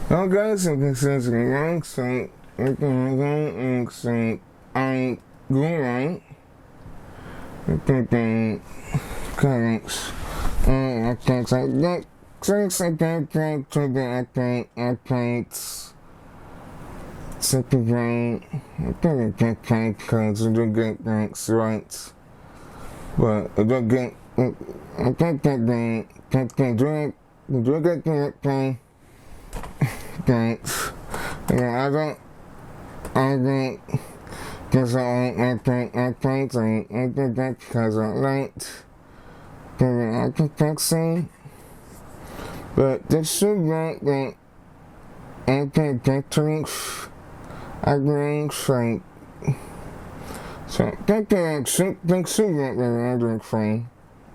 Well, guys, I'm considering wrong, so I'm going to I'm going right. I'm thinking currents. I think I think since I don't think to the I think second brain. I think because I don't get things right. But I don't get I think that do get that thing. Thanks. Yeah, I don't, because I think that because I liked, I think so. But this should not that, I think that drinks, I drink like, so I think that should not that I drink free,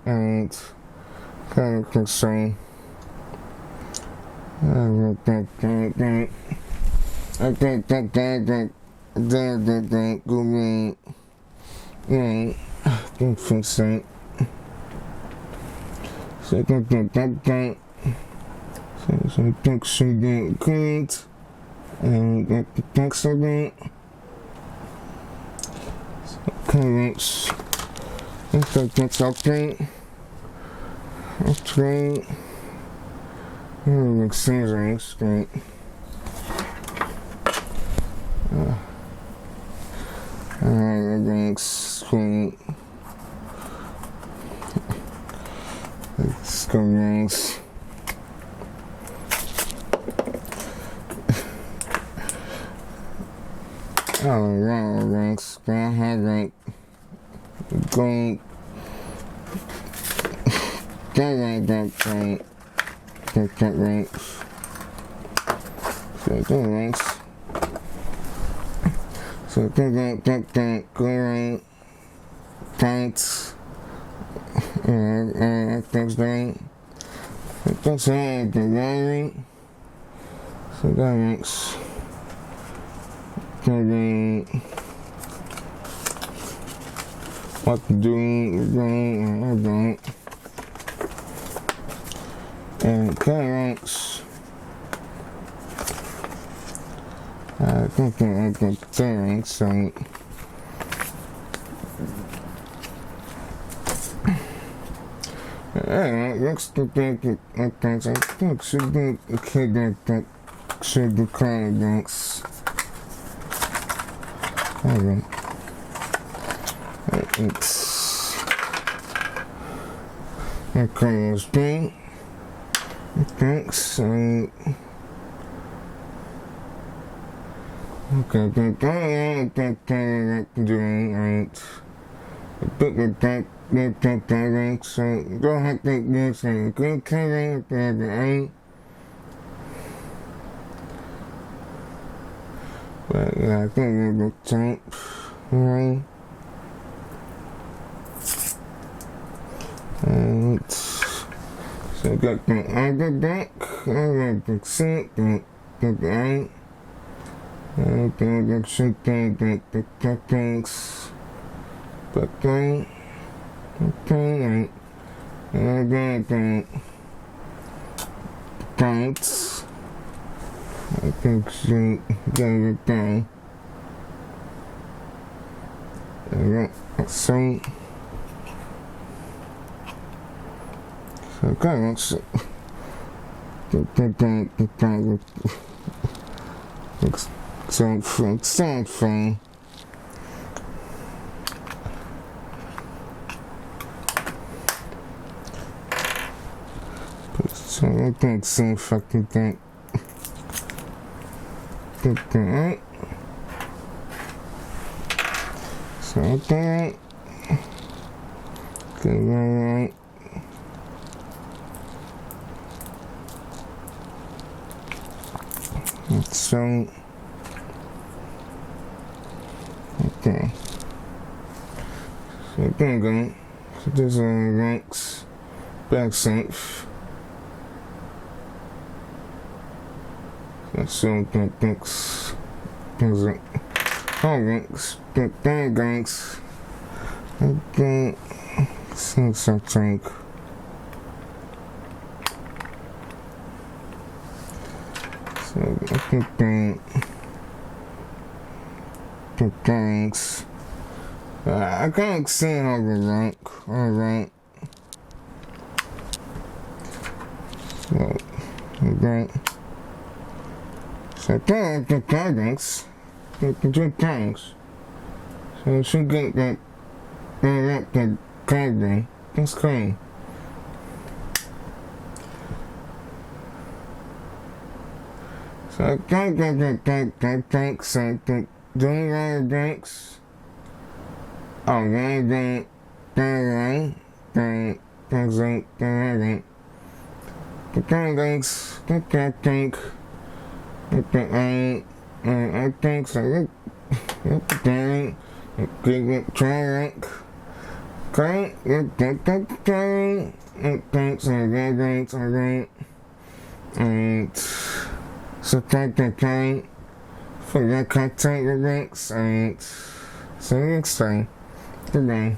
and kind of concern. I think that go me, yeah, I think so. So I think that, so I think she did good, and I think so that, currents, I think that's okay, okay. Seasonings, straight. Everything's sweet. Let's go nice. Oh, wow, thanks. I had like great. That great. That ranks. So that ranks. So that great. Thanks. Thanks, great. That's all the wiring. So that ranks. What to do, I don't. And currents, I think I got currents, so next to think I think should be okay that should be currents. Alright. It's okay, it's big. Thanks, okay, doing right. But that, so go ahead, take this and go carry it there, but yeah, I think it will type, right? And so I got the other deck, I got the set, the right, and the should the things, but right, okay, and I got the tights, I think she got it down, so. Okay, let's sound fun. So I think so fucking that. Alright. So okay. Good, alright. So, okay. So there we go. So there's ranks, back safe. So that's all ranks, bad ranks. Okay, since I think. So I think the things. I can't see how the rank. Alright. So, okay. So, the things. The two things. So, you should get that. The clothing. That's clean. So I think that thanks I think doing other drinks. Oh they things like the things I think I think so thing drink great thanks I think and so thank for the content links and see you next time. Good day.